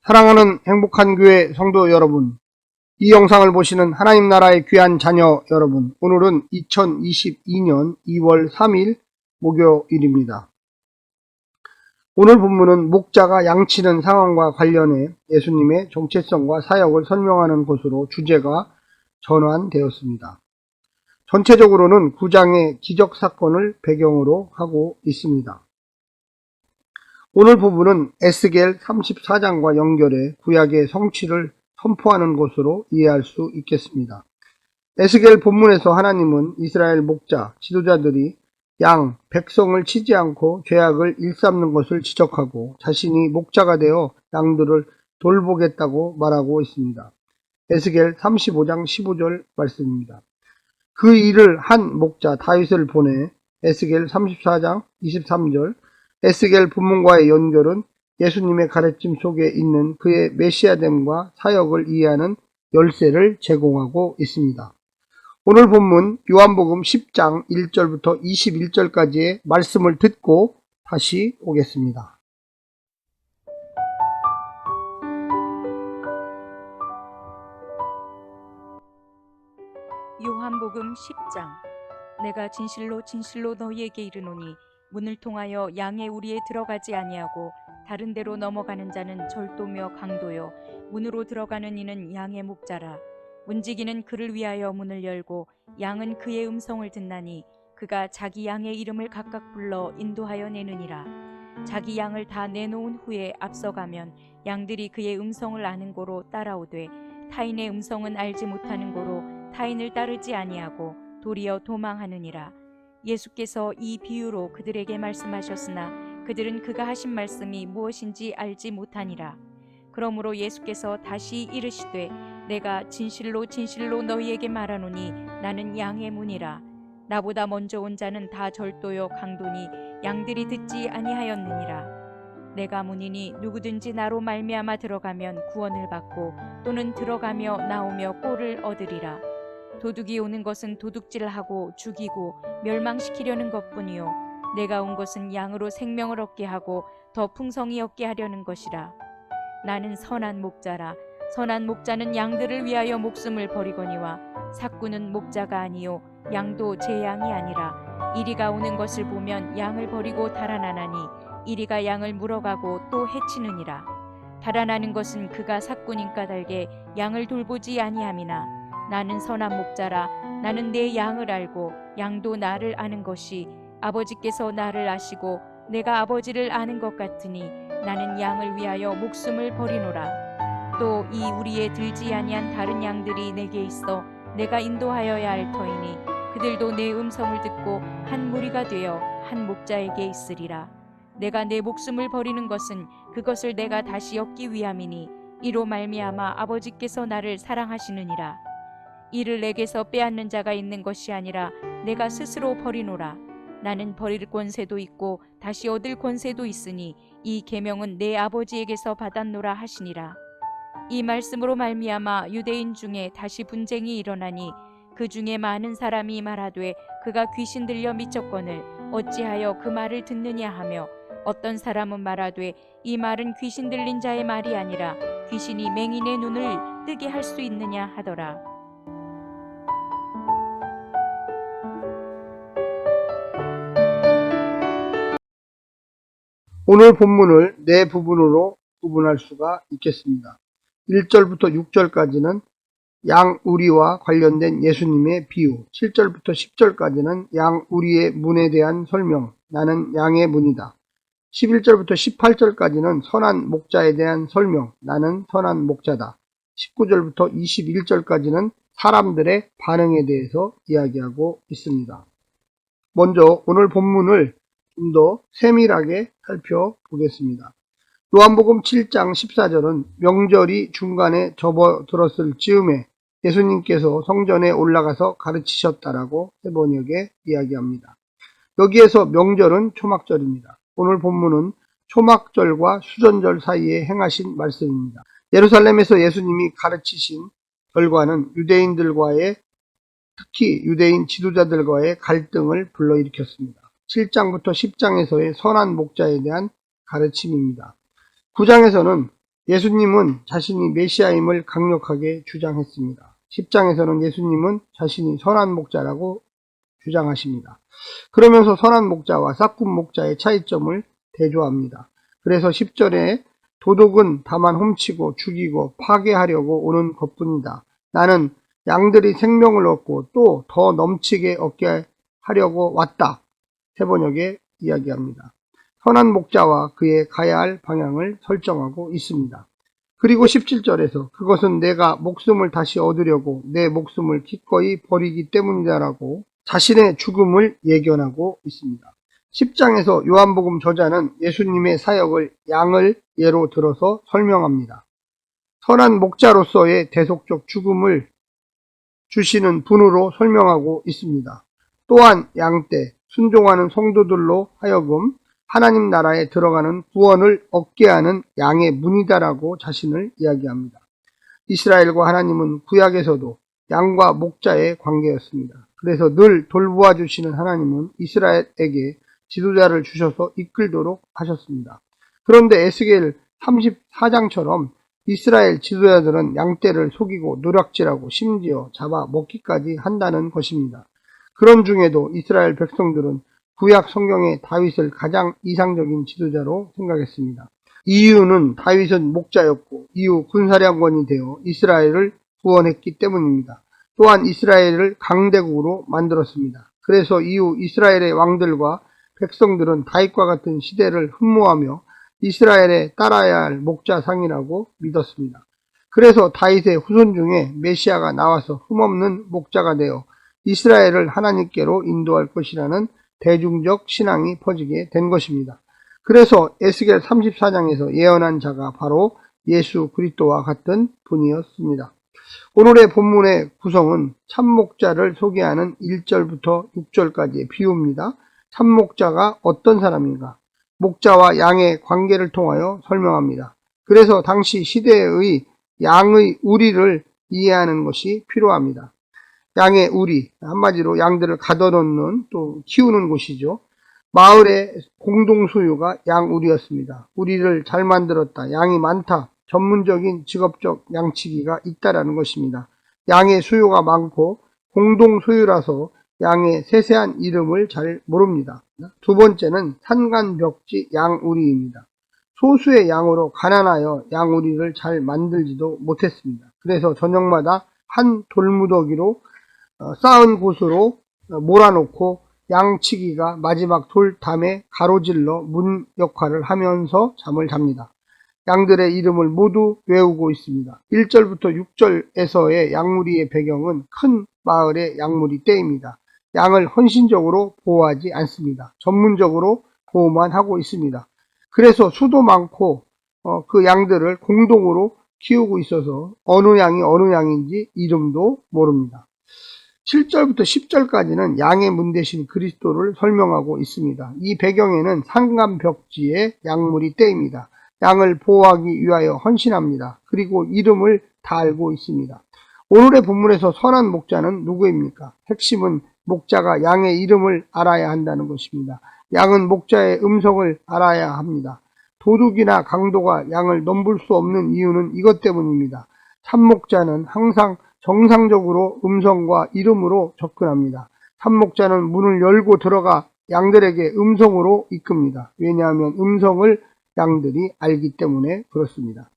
사랑하는 행복한 교회 성도 여러분, 이 영상을 보시는 하나님 나라의 귀한 자녀 여러분, 오늘은 2022년 2월 3일 목요일입니다. 오늘 본문은 목자가 양치는 상황과 관련해 예수님의 정체성과 사역을 설명하는 것으로 주제가 전환되었습니다. 전체적으로는 9장의 기적사건을 배경으로 하고 있습니다. 오늘 부분은 에스겔 34장과 연결해 구약의 성취를 선포하는 것으로 이해할 수 있겠습니다. 에스겔 본문에서 하나님은 이스라엘 목자, 지도자들이 양, 백성을 치지 않고 죄악을 일삼는 것을 지적하고 자신이 목자가 되어 양들을 돌보겠다고 말하고 있습니다. 에스겔 35장 15절 말씀입니다. 그 일을 한 목자 다윗을 보내 에스겔 34장 23절 에스겔 본문과의 연결은 예수님의 가르침 속에 있는 그의 메시아됨과 사역을 이해하는 열쇠를 제공하고 있습니다. 오늘 본문 요한복음 10장 1절부터 21절까지의 말씀을 듣고 다시 오겠습니다. 요한복음 10장. 내가 진실로 진실로 너희에게 이르노니 문을 통하여 양의 우리에 들어가지 아니하고 다른 데로 넘어가는 자는 절도며 강도요 문으로 들어가는 이는 양의 목자라. 문지기는 그를 위하여 문을 열고 양은 그의 음성을 듣나니 그가 자기 양의 이름을 각각 불러 인도하여 내느니라. 자기 양을 다 내놓은 후에 앞서가면 양들이 그의 음성을 아는 고로 따라오되 타인의 음성은 알지 못하는 고로 타인을 따르지 아니하고 도리어 도망하느니라. 예수께서 이 비유로 그들에게 말씀하셨으나 그들은 그가 하신 말씀이 무엇인지 알지 못하니라. 그러므로 예수께서 다시 이르시되 내가 진실로 진실로 너희에게 말하노니 나는 양의 문이라. 나보다 먼저 온 자는 다 절도요 강도니 양들이 듣지 아니하였느니라. 내가 문이니 누구든지 나로 말미암아 들어가면 구원을 받고 또는 들어가며 나오며 꼴을 얻으리라. 도둑이 오는 것은 도둑질하고 죽이고 멸망시키려는 것뿐이요 내가 온 것은 양으로 생명을 얻게 하고 더 풍성히 얻게 하려는 것이라. 나는 선한 목자라. 선한 목자는 양들을 위하여 목숨을 버리거니와 삭구는 목자가 아니요 양도 제 양이 아니라. 이리가 오는 것을 보면 양을 버리고 달아나나니 이리가 양을 물어가고 또 해치느니라. 달아나는 것은 그가 삭구님 까닭에 양을 돌보지 아니함이나. 나는 선한 목자라. 나는 내 양을 알고 양도 나를 아는 것이 아버지께서 나를 아시고 내가 아버지를 아는 것 같으니 나는 양을 위하여 목숨을 버리노라. 또 이 우리에 들지 아니한 다른 양들이 내게 있어 내가 인도하여야 할 터이니 그들도 내 음성을 듣고 한 무리가 되어 한 목자에게 있으리라. 내가 내 목숨을 버리는 것은 그것을 내가 다시 얻기 위함이니 이로 말미암아 아버지께서 나를 사랑하시느니라. 이를 내게서 빼앗는 자가 있는 것이 아니라 내가 스스로 버리노라. 나는 버릴 권세도 있고 다시 얻을 권세도 있으니 이 계명은 내 아버지에게서 받았노라 하시니라. 이 말씀으로 말미암아 유대인 중에 다시 분쟁이 일어나니 그 중에 많은 사람이 말하되 그가 귀신 들려 미쳤거늘 어찌하여 그 말을 듣느냐 하며 어떤 사람은 말하되 이 말은 귀신 들린 자의 말이 아니라 귀신이 맹인의 눈을 뜨게 할 수 있느냐 하더라. 오늘 본문을 네 부분으로 구분할 수가 있겠습니다. 1절부터 6절까지는 양우리와 관련된 예수님의 비유, 7절부터 10절까지는 양우리의 문에 대한 설명, 나는 양의 문이다. 11절부터 18절까지는 선한 목자에 대한 설명, 나는 선한 목자다. 19절부터 21절까지는 사람들의 반응에 대해서 이야기하고 있습니다. 먼저 오늘 본문을 좀 더 세밀하게 살펴보겠습니다. 요한복음 7장 14절은 명절이 중간에 접어들었을 즈음에 예수님께서 성전에 올라가서 가르치셨다라고 세번역에 이야기합니다. 여기에서 명절은 초막절입니다. 오늘 본문은 초막절과 수전절 사이에 행하신 말씀입니다. 예루살렘에서 예수님이 가르치신 결과는 유대인들과의, 특히 유대인 지도자들과의 갈등을 불러일으켰습니다. 7장부터 10장에서의 선한 목자에 대한 가르침입니다. 9장에서는 예수님은 자신이 메시아임을 강력하게 주장했습니다. 10장에서는 예수님은 자신이 선한 목자라고 주장하십니다. 그러면서 선한 목자와 싹군 목자의 차이점을 대조합니다. 그래서 10절에 도둑은 다만 훔치고 죽이고 파괴하려고 오는 것뿐이다. 나는 양들이 생명을 얻고 또 더 넘치게 얻게 하려고 왔다. 세번역에 이야기합니다. 선한 목자와 그의 가야 할 방향을 설정하고 있습니다. 그리고 17절에서 그것은 내가 목숨을 다시 얻으려고 내 목숨을 기꺼이 버리기 때문이다라고 자신의 죽음을 예견하고 있습니다. 10장에서 요한복음 저자는 예수님의 사역을 양을 예로 들어서 설명합니다. 선한 목자로서의 대속적 죽음을 주시는 분으로 설명하고 있습니다. 또한 양떼, 순종하는 성도들로 하여금 하나님 나라에 들어가는 구원을 얻게 하는 양의 문이다라고 자신을 이야기합니다. 이스라엘과 하나님은 구약에서도 양과 목자의 관계였습니다. 그래서 늘 돌보아 주시는 하나님은 이스라엘에게 지도자를 주셔서 이끌도록 하셨습니다. 그런데 에스겔 34장처럼 이스라엘 지도자들은 양떼를 속이고 노략질하고 심지어 잡아 먹기까지 한다는 것입니다. 그런 중에도 이스라엘 백성들은 구약 성경의 다윗을 가장 이상적인 지도자로 생각했습니다. 이유는 다윗은 목자였고 이후 군사령관이 되어 이스라엘을 구원했기 때문입니다. 또한 이스라엘을 강대국으로 만들었습니다. 그래서 이후 이스라엘의 왕들과 백성들은 다윗과 같은 시대를 흠모하며 이스라엘에 따라야 할 목자상이라고 믿었습니다. 그래서 다윗의 후손 중에 메시아가 나와서 흠없는 목자가 되어 이스라엘을 하나님께로 인도할 것이라는 대중적 신앙이 퍼지게 된 것입니다. 그래서 에스겔 34장에서 예언한 자가 바로 예수 그리스도와 같은 분이었습니다. 오늘의 본문의 구성은 참목자를 소개하는 1절부터 6절까지의 비유입니다. 참목자가 어떤 사람인가? 목자와 양의 관계를 통하여 설명합니다. 그래서 당시 시대의 양의 우리를 이해하는 것이 필요합니다. 양의 우리, 한마디로 양들을 가둬놓는 또 키우는 곳이죠. 마을의 공동 소유가 양 우리였습니다. 우리를 잘 만들었다, 양이 많다, 전문적인 직업적 양치기가 있다라는 것입니다. 양의 수요가 많고 공동 소유라서 양의 세세한 이름을 잘 모릅니다. 두 번째는 산간벽지 양우리입니다. 소수의 양으로 가난하여 양우리를 잘 만들지도 못했습니다. 그래서 저녁마다 한 돌무더기로 쌓은 곳으로 몰아놓고 양치기가 마지막 돌담에 가로질러 문 역할을 하면서 잠을 잡니다. 양들의 이름을 모두 외우고 있습니다. 1절부터 6절에서의 양무리의 배경은 큰 마을의 양무리 떼입니다. 양을 헌신적으로 보호하지 않습니다. 전문적으로 보호만 하고 있습니다. 그래서 수도 많고 그 양들을 공동으로 키우고 있어서 어느 양이 어느 양인지 이름도 모릅니다. 7절부터 10절까지는 양의 문 대신 그리스도를 설명하고 있습니다. 이 배경에는 산간벽지의 양무리 떼입니다. 양을 보호하기 위하여 헌신합니다. 그리고 이름을 다 알고 있습니다. 오늘의 본문에서 선한 목자는 누구입니까? 핵심은 목자가 양의 이름을 알아야 한다는 것입니다. 양은 목자의 음성을 알아야 합니다. 도둑이나 강도가 양을 넘볼 수 없는 이유는 이것 때문입니다. 참목자는 항상 정상적으로 음성과 이름으로 접근합니다. 참목자는 문을 열고 들어가 양들에게 음성으로 이끕니다. 왜냐하면 음성을 양들이 알기 때문에 그렇습니다.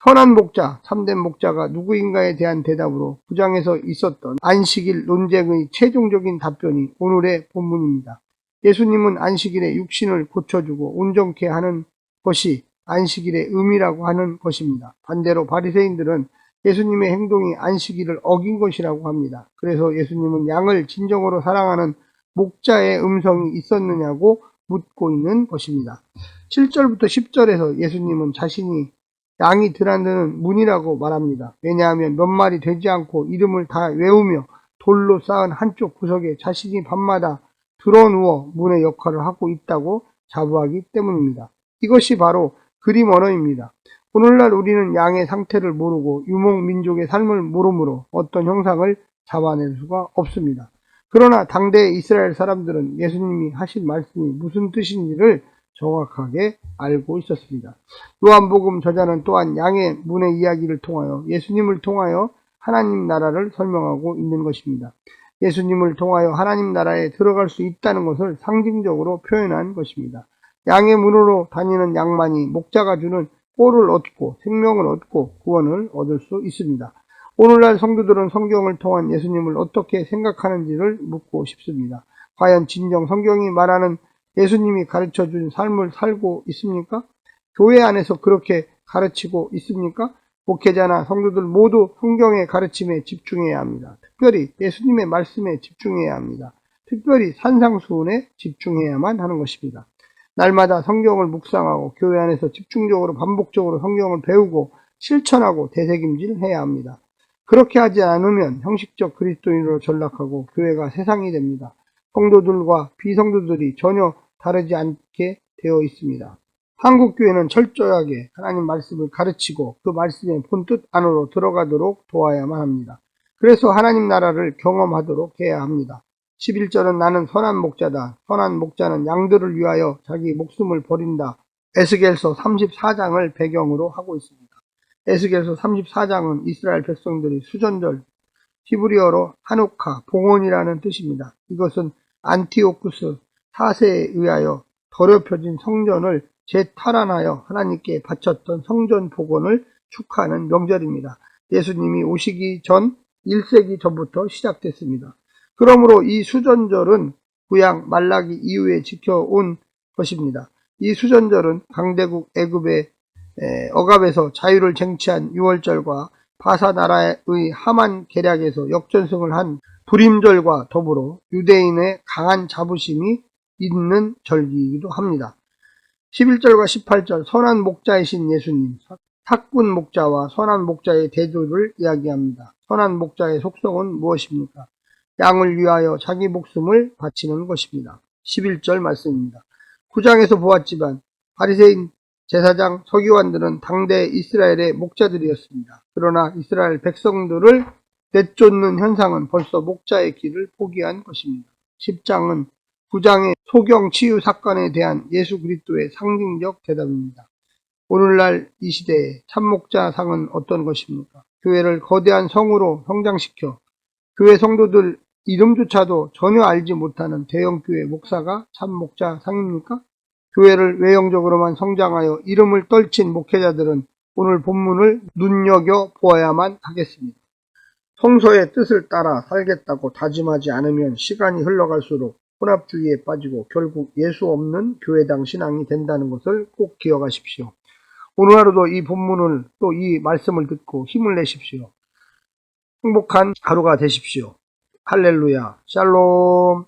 선한 목자, 참된 목자가 누구인가에 대한 대답으로 9장에서 있었던 안식일 논쟁의 최종적인 답변이 오늘의 본문입니다. 예수님은 안식일에 육신을 고쳐주고 온전케 하는 것이 안식일의 의미라고 하는 것입니다. 반대로 바리새인들은 예수님의 행동이 안식일을 어긴 것이라고 합니다. 그래서 예수님은 양을 진정으로 사랑하는 목자의 음성이 있었느냐고 묻고 있는 것입니다. 7절부터 10절에서 예수님은 자신이 양이 드나드는 문이라고 말합니다. 왜냐하면 몇 마리 되지 않고 이름을 다 외우며 돌로 쌓은 한쪽 구석에 자신이 밤마다 드러누워 문의 역할을 하고 있다고 자부하기 때문입니다. 이것이 바로 그림 언어입니다. 오늘날 우리는 양의 상태를 모르고 유목민족의 삶을 모르므로 어떤 형상을 잡아낼 수가 없습니다. 그러나 당대의 이스라엘 사람들은 예수님이 하신 말씀이 무슨 뜻인지를 정확하게 알고 있었습니다. 요한복음 저자는 또한 양의 문의 이야기를 통하여 예수님을 통하여 하나님 나라를 설명하고 있는 것입니다. 예수님을 통하여 하나님 나라에 들어갈 수 있다는 것을 상징적으로 표현한 것입니다. 양의 문으로 다니는 양만이 목자가 주는 꼴을 얻고 생명을 얻고 구원을 얻을 수 있습니다. 오늘날 성도들은 성경을 통한 예수님을 어떻게 생각하는지를 묻고 싶습니다. 과연 진정 성경이 말하는 예수님이 가르쳐준 삶을 살고 있습니까? 교회 안에서 그렇게 가르치고 있습니까? 목회자나 성도들 모두 성경의 가르침에 집중해야 합니다. 특별히 예수님의 말씀에 집중해야 합니다. 특별히 산상수훈에 집중해야만 하는 것입니다. 날마다 성경을 묵상하고 교회 안에서 집중적으로 반복적으로 성경을 배우고 실천하고 되새김질해야 합니다. 그렇게 하지 않으면 형식적 그리스도인으로 전락하고 교회가 세상이 됩니다. 성도들과 비성도들이 전혀 다르지 않게 되어 있습니다. 한국교회는 철저하게 하나님 말씀을 가르치고 그 말씀의 본뜻 안으로 들어가도록 도와야만 합니다. 그래서 하나님 나라를 경험하도록 해야 합니다. 11절은 나는 선한 목자다. 선한 목자는 양들을 위하여 자기 목숨을 버린다. 에스겔서 34장을 배경으로 하고 있습니다. 에스겔서 34장은 이스라엘 백성들이 수전절, 히브리어로 하누카, 봉헌이라는 뜻입니다. 이것은 안티오쿠스 4세에 의하여 더럽혀진 성전을 재탈환하여 하나님께 바쳤던 성전 복원을 축하하는 명절입니다. 예수님이 오시기 전 1세기 전부터 시작됐습니다. 그러므로 이 수전절은 구약 말라기 이후에 지켜온 것입니다. 이 수전절은 강대국 애굽의 억압에서 자유를 쟁취한 6월절과 바사 나라의 하만 계략에서 역전승을 한 불임절과 더불어 유대인의 강한 자부심이 있는 절기이기도 합니다. 11절과 18절 선한 목자이신 예수님, 삭군 목자와 선한 목자의 대조를 이야기합니다. 선한 목자의 속성은 무엇입니까? 양을 위하여 자기 목숨을 바치는 것입니다. 11절 말씀입니다. 9장에서 보았지만 바리새인 제사장 서기관들은 당대 이스라엘의 목자들이었습니다. 그러나 이스라엘 백성들을 내쫓는 현상은 벌써 목자의 길을 포기한 것입니다. 10장은 9장의 소경 치유 사건에 대한 예수 그리스도의 상징적 대답입니다. 오늘날 이 시대의 참목자상은 어떤 것입니까? 교회를 거대한 성으로 성장시켜 교회 성도들 이름조차도 전혀 알지 못하는 대형교회 목사가 참목자상입니까? 교회를 외형적으로만 성장하여 이름을 떨친 목회자들은 오늘 본문을 눈여겨보아야만 하겠습니다. 성서의 뜻을 따라 살겠다고 다짐하지 않으면 시간이 흘러갈수록 혼합주의에 빠지고 결국 예수 없는 교회당 신앙이 된다는 것을 꼭 기억하십시오. 오늘 하루도 이 본문을 또 이 말씀을 듣고 힘을 내십시오. 행복한 하루가 되십시오. 할렐루야. 샬롬.